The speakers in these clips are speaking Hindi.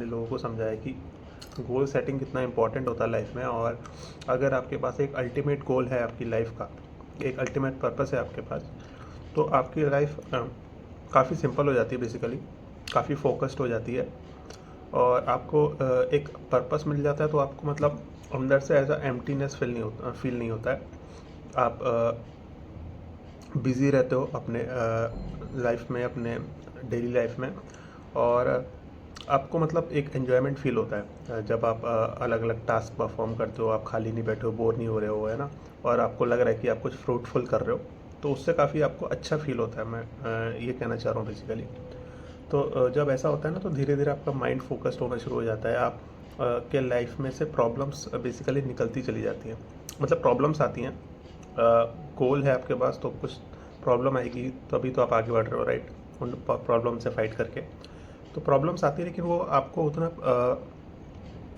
लोगों को समझाया कि गोल सेटिंग कितना इंपॉर्टेंट होता है लाइफ में। और अगर आपके पास एक अल्टीमेट गोल है आपकी लाइफ का, एक अल्टीमेट पर्पस है आपके पास, तो आपकी लाइफ काफ़ी सिंपल हो जाती है बेसिकली, काफ़ी फोकस्ड हो जाती है। और आपको एक पर्पस मिल जाता है तो आपको मतलब अंदर से ऐसा एम्प्टीनेस फील नहीं होता है। आप बिज़ी रहते हो अपने लाइफ में, अपने डेली लाइफ में। और आपको मतलब एक एन्जॉयमेंट फील होता है जब आप अलग अलग टास्क परफॉर्म करते हो, आप खाली नहीं बैठे हो, बोर नहीं हो रहे हो, है ना। और आपको लग रहा है कि आप कुछ फ्रूटफुल कर रहे हो, तो उससे काफ़ी आपको अच्छा फील होता है। मैं ये कहना चाह रहा हूँ बेसिकली। तो जब ऐसा होता है ना, तो धीरे धीरे आपका माइंड फोकस्ड होना शुरू हो जाता है। आप के लाइफ में से प्रॉब्लम्स बेसिकली निकलती चली जाती हैं। मतलब प्रॉब्लम्स आती हैं, गोल है आपके पास तो कुछ प्रॉब्लम आएगी, तो अभी तो आप आगे बढ़ रहे हो, राइट, उन प्रॉब्लम से फाइट करके। तो प्रॉब्लम्स आती है लेकिन वो आपको उतना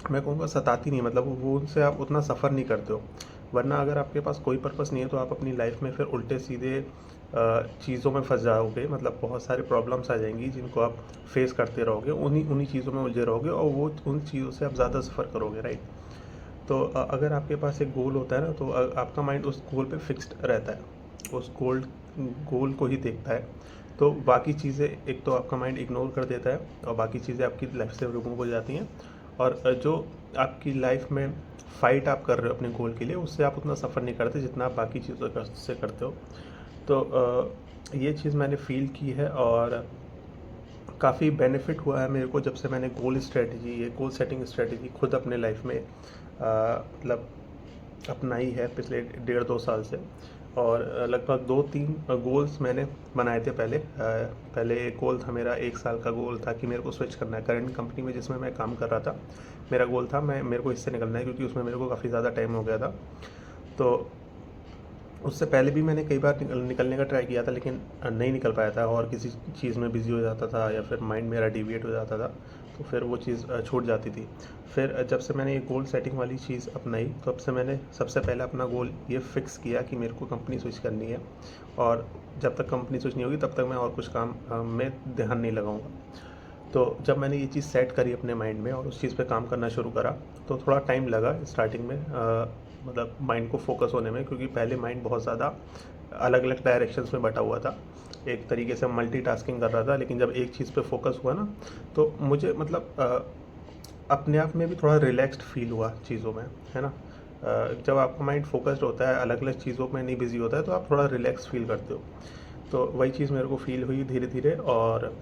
मैं कहूँगा सताती नहीं, मतलब वो उनसे आप उतना सफ़र नहीं करते हो। वरना अगर आपके पास कोई पर्पस नहीं है तो आप अपनी लाइफ में फिर उल्टे सीधे चीज़ों में फंस जाओगे। मतलब बहुत सारी प्रॉब्लम्स आ जाएंगी जिनको आप फेस करते रहोगे, उन्हीं उन्हीं चीज़ों में उलझे रहोगे और वो उन चीज़ों से आप ज़्यादा सफ़र करोगे, राइट। तो अगर आपके पास एक गोल होता है ना, तो आपका माइंड उस गोल पे फिक्स्ड रहता है, उस गोल को ही देखता है। तो बाकी चीज़ें, एक तो आपका माइंड इग्नोर कर देता है और बाकी चीज़ें आपकी लाइफ से रिमूव हो जाती हैं। और जो आपकी लाइफ में फ़ाइट आप कर रहे हो अपने गोल के लिए, उससे आप उतना सफ़र नहीं करते जितना आप बाकी चीज़ों से करते हो। तो ये चीज़ मैंने फ़ील की है और काफ़ी बेनिफिट हुआ है मेरे को जब से मैंने ये गोल सेटिंग स्ट्रेटजी खुद अपने लाइफ में मतलब अपनाई है पिछले 1.5-2 साल से। और लगभग 2-3 गोल्स मैंने बनाए थे पहले। पहले एक गोल था मेरा, 1 साल का गोल था कि मेरे को स्विच करना है करंट कंपनी में जिसमें मैं काम कर रहा था। मेरा गोल था मेरे को इससे निकलना है, क्योंकि उसमें मेरे को काफ़ी ज़्यादा टाइम हो गया था। तो उससे पहले भी मैंने कई बार निकलने का ट्राई किया था, लेकिन नहीं निकल पाया था और किसी चीज़ में बिज़ी हो जाता था या फिर माइंड मेरा डिविएट हो जाता था, तो फिर वो चीज़ छूट जाती थी। फिर जब से मैंने ये गोल सेटिंग वाली चीज़ अपनाई, तब से मैंने सबसे पहले अपना गोल ये फ़िक्स किया कि मेरे को कंपनी स्विच करनी है। और जब तक कंपनी स्विच नहीं होगी तब तक मैं और कुछ काम में ध्यान नहीं लगाऊंगा। तो जब मैंने ये चीज़ सेट करी अपने माइंड में और उस चीज़ पे काम करना शुरू करा, तो थोड़ा टाइम लगा स्टार्टिंग में मतलब माइंड को फोकस होने में, क्योंकि पहले माइंड बहुत ज़्यादा अलग अलग डायरेक्शंस में बटा हुआ था। एक तरीके से मल्टीटास्किंग कर रहा था। लेकिन जब एक चीज़ पे फोकस हुआ ना, तो मुझे मतलब अपने आप में भी थोड़ा रिलैक्स्ड फील हुआ चीज़ों में, है ना। जब आपका माइंड फोकस्ड होता है, अलग अलग चीज़ों में नहीं बिजी होता है, तो आप थोड़ा रिलैक्स फील करते हो। तो वही चीज़ मेरे को फील हुई धीरे धीरे। और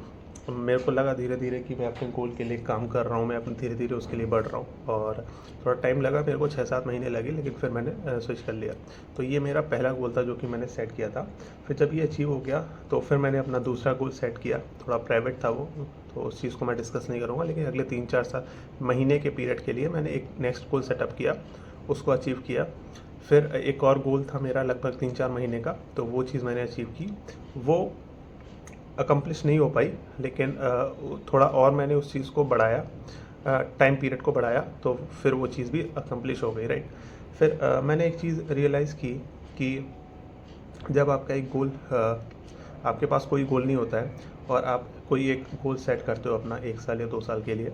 मेरे को लगा धीरे धीरे कि मैं अपने गोल के लिए काम कर रहा हूँ, मैं अपने धीरे धीरे उसके लिए बढ़ रहा हूँ। और थोड़ा टाइम लगा मेरे को, 6-7 महीने लगे, लेकिन फिर मैंने स्विच कर लिया। तो ये मेरा पहला गोल था जो कि मैंने सेट किया था। फिर जब ये अचीव हो गया तो फिर मैंने अपना दूसरा गोल सेट किया, थोड़ा प्राइवेट था वो, तो उस चीज़ को मैं डिस्कस नहीं करूँगा। लेकिन अगले 3-4 महीने के पीरियड के लिए मैंने एक नेक्स्ट गोल सेटअप किया, उसको अचीव किया। फिर एक और गोल था मेरा लगभग 3-4 महीने का, तो वो चीज़ मैंने अचीव की। वो अकम्प्लिश नहीं हो पाई, लेकिन थोड़ा और मैंने उस चीज़ को बढ़ाया, टाइम पीरियड को बढ़ाया, तो फिर वो चीज़ भी अकम्प्लिश हो गई, राइट। फिर मैंने एक चीज़ रियलाइज़ की कि जब आपका एक गोल आपके पास कोई गोल नहीं होता है और आप कोई एक गोल सेट करते हो अपना 1 साल या 2 साल के लिए,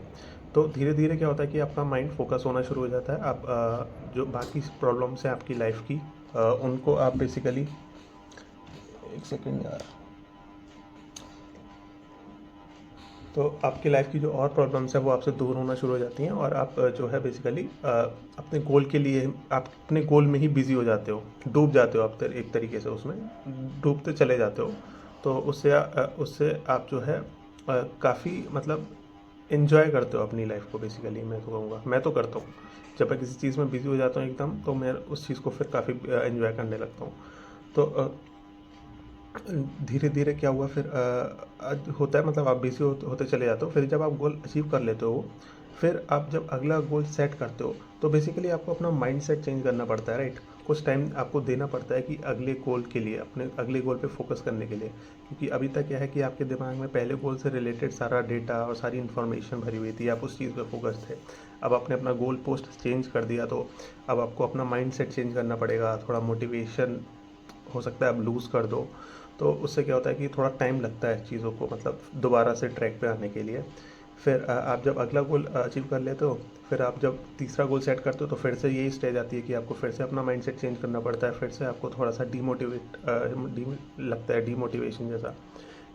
तो धीरे धीरे क्या होता है कि आपका माइंड फोकस होना शुरू हो जाता है। आप जो बाकी प्रॉब्लम्स हैं आपकी लाइफ की, उनको आप बेसिकली, एक सेकेंड यार, तो आपकी लाइफ की जो और प्रॉब्लम्स है वो आपसे दूर होना शुरू हो जाती हैं। और आप जो है बेसिकली अपने गोल के लिए, आप अपने गोल में ही बिज़ी हो जाते हो, डूब जाते हो आप एक तरीके से, उसमें डूबते चले जाते हो। तो उससे आप जो है काफ़ी मतलब इन्जॉय करते हो अपनी लाइफ को बेसिकली। मैं तो कहूँगा, मैं तो करता हूँ, जब मैं किसी चीज़ में बिज़ी हो जाता हूँ एकदम, तो मैं उस चीज़ को फिर काफ़ी इन्जॉय करने लगता हूँ। तो धीरे धीरे क्या हुआ फिर होता है, मतलब आप बिज़ी होते चले जाते हो। फिर जब आप गोल अचीव कर लेते हो, फिर आप जब अगला गोल सेट करते हो, तो बेसिकली आपको अपना माइंडसेट चेंज करना पड़ता है, राइट। कुछ टाइम आपको देना पड़ता है कि अगले गोल के लिए, अपने अगले गोल पे फोकस करने के लिए। क्योंकि अभी तक क्या है कि आपके दिमाग में पहले गोल से रिलेटेड सारा डेटा और सारी इन्फॉर्मेशन भरी हुई थी, आप उस चीज़ पे फोकस थे। अब आपने अपना गोल पोस्ट चेंज कर दिया, तो अब आपको अपना माइंडसेट चेंज करना पड़ेगा। थोड़ा मोटिवेशन हो सकता है आप लूज़ कर दो। तो उससे क्या होता है कि थोड़ा टाइम लगता है चीज़ों को मतलब दोबारा से ट्रैक पे आने के लिए। फिर आप जब अगला गोल अचीव कर लेते हो, फिर आप जब तीसरा गोल सेट करते हो तो फिर से यही स्टेज आती है कि आपको फिर से अपना माइंडसेट चेंज करना पड़ता है, फिर से आपको थोड़ा सा लगता है डीमोटिवेशन जैसा,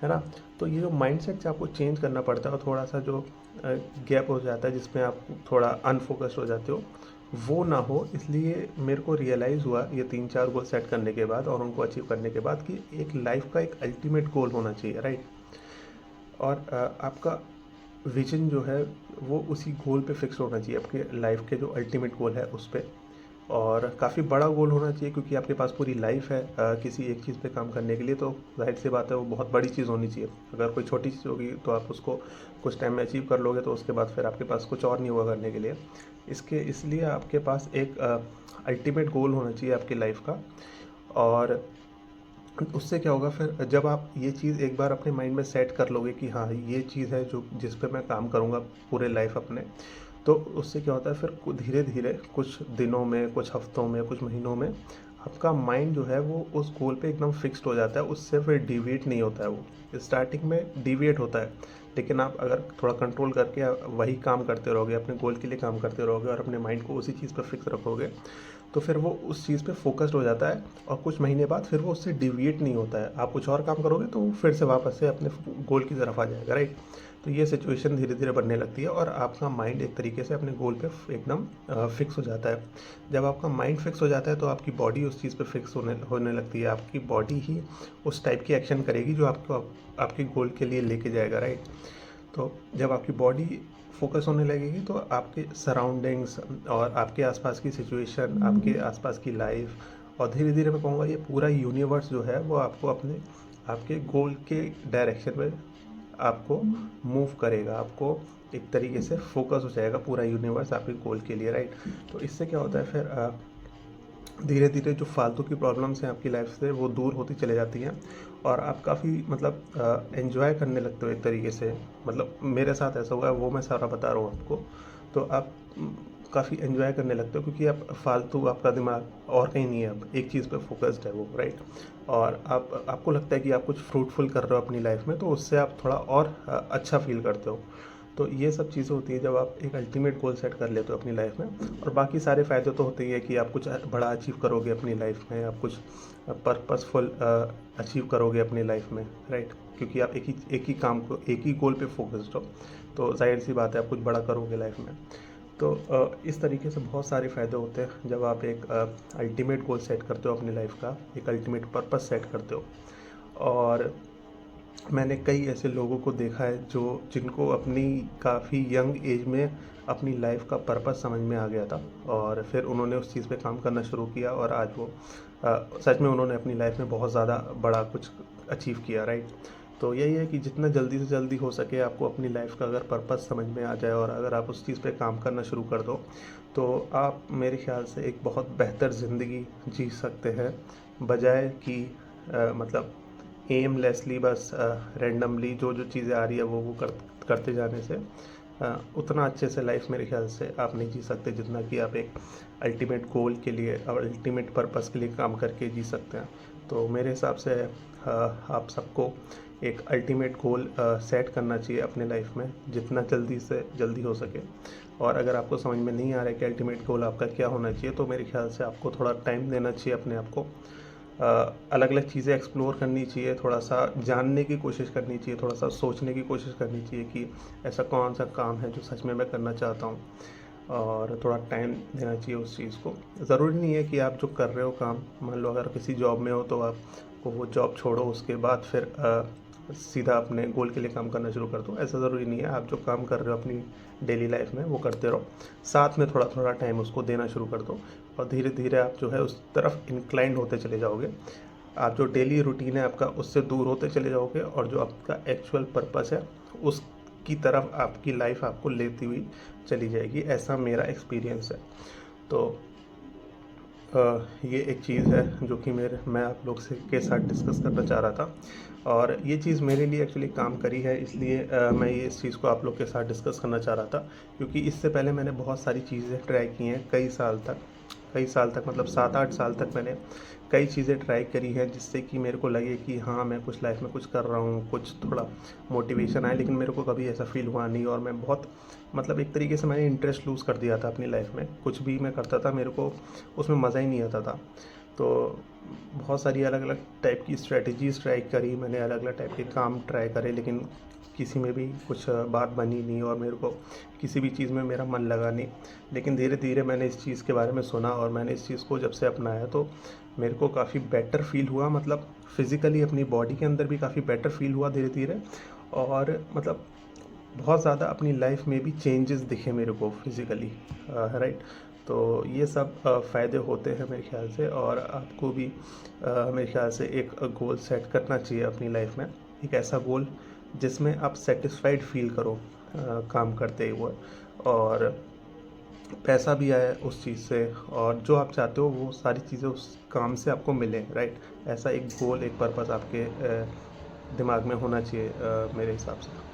है ना। तो ये जो माइंडसेट आपको चेंज करना पड़ता है और थोड़ा सा जो गैप हो जाता है जिसमें आप थोड़ा अनफोकस्ड हो जाते हो, वो ना हो, इसलिए मेरे को रियलाइज़ हुआ ये 3-4 गोल सेट करने के बाद और उनको अचीव करने के बाद कि एक लाइफ का एक अल्टीमेट गोल होना चाहिए, राइट। और आपका विजन जो है वो उसी गोल पे फिक्स होना चाहिए, आपके लाइफ के जो अल्टीमेट गोल है उस पे। और काफ़ी बड़ा गोल होना चाहिए क्योंकि आपके पास पूरी लाइफ है किसी एक चीज़ पे काम करने के लिए, तो जाहिर सी बात है वो बहुत बड़ी चीज़ होनी चाहिए। अगर कोई छोटी चीज़ होगी तो आप उसको कुछ टाइम में अचीव कर लोगे, तो उसके बाद फिर आपके पास कुछ और नहीं होगा करने के लिए। इसलिए आपके पास एक अल्टीमेट गोल होना चाहिए आपकी लाइफ का। और उससे क्या होगा, फिर जब आप ये चीज़ एक बार अपने माइंड में सेट कर लोगे कि हाँ ये चीज़ है जो जिस पे मैं काम करूँगा पूरे लाइफ अपने, तो उससे क्या होता है फिर धीरे धीरे कुछ दिनों में, कुछ हफ्तों में, कुछ महीनों में आपका माइंड जो है वो उस गोल पे एकदम फिक्स्ड हो जाता है, उससे फिर डिविएट नहीं होता है। वो स्टार्टिंग में डिविएट होता है, लेकिन आप अगर थोड़ा कंट्रोल करके वही काम करते रहोगे, अपने गोल के लिए काम करते रहोगे और अपने माइंड को उसी चीज़ पर फिक्स रखोगे, तो फिर वो उस चीज़ पे फोकस्ड हो जाता है और कुछ महीने बाद फिर वो उससे डिविएट नहीं होता है। आप कुछ और काम करोगे तो वो फिर से वापस से अपने गोल की तरफ आ जाएगा, राइट। तो ये सिचुएशन धीरे धीरे बनने लगती है और आपका माइंड एक तरीके से अपने गोल पे एकदम फिक्स हो जाता है। जब आपका माइंड फिक्स हो जाता है तो आपकी बॉडी उस चीज़ पे फिक्स होने लगती है। आपकी बॉडी ही उस टाइप की एक्शन करेगी जो आपको आपके गोल के लिए लेके जाएगा, राइट। तो जब आपकी बॉडी फोकस होने लगेगी तो आपके सराउंडिंग्स और आपके आसपास की सिचुएशन, आपके आसपास की लाइफ और धीरे धीरे मैं कहूँगा ये पूरा यूनिवर्स जो है वो आपको अपने आपके गोल के डायरेक्शन में आपको मूव करेगा। आपको एक तरीके से फोकस हो जाएगा पूरा यूनिवर्स आपके गोल के लिए, राइट। तो इससे क्या होता है फिर धीरे धीरे जो फालतू की प्रॉब्लम्स हैं आपकी लाइफ से वो दूर होती चले जाती हैं और आप काफ़ी मतलब एंजॉय करने लगते हो एक तरीके से। मतलब मेरे साथ ऐसा हुआ है, वो मैं सारा बता रहा हूँ आपको। तो आप काफ़ी एंजॉय करने लगते हो क्योंकि आप फालतू आपका दिमाग और कहीं नहीं है, अब एक चीज़ पे फोकस्ड है वो, राइट। और आपको लगता है कि आप कुछ फ्रूटफुल कर रहे हो अपनी लाइफ में, तो उससे आप थोड़ा और अच्छा फील करते हो। तो ये सब चीज़ें होती हैं जब आप एक अल्टीमेट गोल सेट कर लेते हो अपनी लाइफ में। और बाकी सारे फ़ायदे तो होते ही है कि आप कुछ बड़ा अचीव करोगे अपनी लाइफ में, आप कुछ पर्पसफुल अचीव करोगे अपनी लाइफ में, राइट। क्योंकि आप एक ही काम को, एक ही गोल पे फोकस्ड हो, तो जाहिर सी बात है आप कुछ बड़ा करोगे लाइफ में। तो इस तरीके से बहुत सारे फ़ायदे होते हैं जब आप एक अल्टीमेट गोल सेट करते हो अपनी लाइफ का, एक अल्टीमेट पर्पस सेट करते हो। और मैंने कई ऐसे लोगों को देखा है जो जिनको अपनी काफ़ी यंग एज में अपनी लाइफ का पर्पस समझ में आ गया था और फिर उन्होंने उस चीज़ पे काम करना शुरू किया और आज वो सच में उन्होंने अपनी लाइफ में बहुत ज़्यादा बड़ा कुछ अचीव किया, राइट। तो यही है कि जितना जल्दी से जल्दी हो सके आपको अपनी लाइफ का अगर पर्पस समझ में आ जाए और अगर आप उस चीज़ पे काम करना शुरू कर दो, तो आप मेरे ख्याल से एक बहुत बेहतर ज़िंदगी जी सकते हैं, बजाय कि मतलब एमलेसली बस रैंडमली जो चीज़ें आ रही है वो करते जाने से उतना अच्छे से लाइफ मेरे ख्याल से आप नहीं जी सकते जितना कि आप एक अल्टीमेट गोल के लिए और अल्टीमेट पर्पस के लिए काम करके जी सकते हैं। तो मेरे हिसाब से आप सबको एक अल्टीमेट गोल सेट करना चाहिए अपने लाइफ में जितना जल्दी से जल्दी हो सके। और अगर आपको समझ में नहीं आ रहा है कि अल्टीमेट गोल आपका क्या होना चाहिए, तो मेरे ख्याल से आपको थोड़ा टाइम देना चाहिए अपने आप को, अलग अलग चीज़ें एक्सप्लोर करनी चाहिए, थोड़ा सा जानने की कोशिश करनी चाहिए, थोड़ा सा सोचने की कोशिश करनी चाहिए कि ऐसा कौन सा काम है जो सच में मैं करना चाहता हूँ, और थोड़ा टाइम देना चाहिए उस चीज़ को। ज़रूरी नहीं है कि आप जो कर रहे हो काम, मान लो अगर किसी जॉब में हो तो आपको वो जॉब छोड़ो, उसके बाद फिर सीधा अपने गोल के लिए काम करना शुरू कर दो। ऐसा ज़रूरी नहीं है, आप जो काम कर रहे हो अपनी डेली लाइफ में वो करते रहो, साथ में थोड़ा थोड़ा टाइम उसको देना शुरू कर दो और धीरे धीरे आप जो है उस तरफ इंक्लाइंड होते चले जाओगे। आप जो डेली रूटीन है आपका उससे दूर होते चले जाओगे और जो आपका एक्चुअल पर्पस है उसकी तरफ आपकी लाइफ आपको लेती हुई चली जाएगी। ऐसा मेरा एक्सपीरियंस है। तो ये एक चीज़ है जो कि मैं आप लोग से के साथ डिस्कस करना चाह रहा था और ये चीज़ मेरे लिए एक्चुअली काम करी है, इसलिए मैं ये इस चीज़ को आप लोग के साथ डिस्कस करना चाह रहा था। क्योंकि इससे पहले मैंने बहुत सारी चीज़ें ट्राई की हैं कई साल तक, कई साल तक, मतलब 7-8 साल तक मैंने कई चीज़ें ट्राई करी हैं जिससे कि मेरे को लगे कि हाँ, मैं कुछ लाइफ़ में कुछ कर रहा हूँ, कुछ थोड़ा मोटिवेशन आए, लेकिन मेरे को कभी ऐसा फ़ील हुआ नहीं और मैं बहुत, मतलब एक तरीके से मैंने इंटरेस्ट लूज़ कर दिया था अपनी लाइफ़ में। कुछ भी मैं करता था, मेरे को उसमें मज़ा ही नहीं आता था। तो बहुत सारी अलग-अलग टाइप की स्ट्रैटेजीज़ ट्राई करी मैंने, अलग-अलग टाइप के काम ट्राई करे, लेकिन किसी में भी कुछ बात बनी नहीं और मेरे को किसी भी चीज़ में मेरा मन लगा नहीं। लेकिन धीरे-धीरे मैंने इस चीज़ के बारे में सुना और मैंने इस चीज़ को जब से अपनाया तो मेरे को काफ़ी बेटर फ़ील हुआ, मतलब फ़िज़िकली अपनी बॉडी के अंदर भी काफ़ी बेटर फ़ील हुआ धीरे-धीरे, और मतलब बहुत ज़्यादा अपनी लाइफ में भी चेंजेस दिखे मेरे को फिज़िकली, राइट। तो ये सब फ़ायदे होते हैं मेरे ख़्याल से, और आपको भी मेरे ख़्याल से एक गोल सेट करना चाहिए अपनी लाइफ में, एक ऐसा गोल जिसमें आप सेटिस्फाइड फ़ील करो काम करते हुए, और पैसा भी आए उस चीज़ से, और जो आप चाहते हो वो सारी चीज़ें उस काम से आपको मिलें, राइट। ऐसा एक गोल, एक पर्पस आपके दिमाग में होना चाहिए मेरे हिसाब से।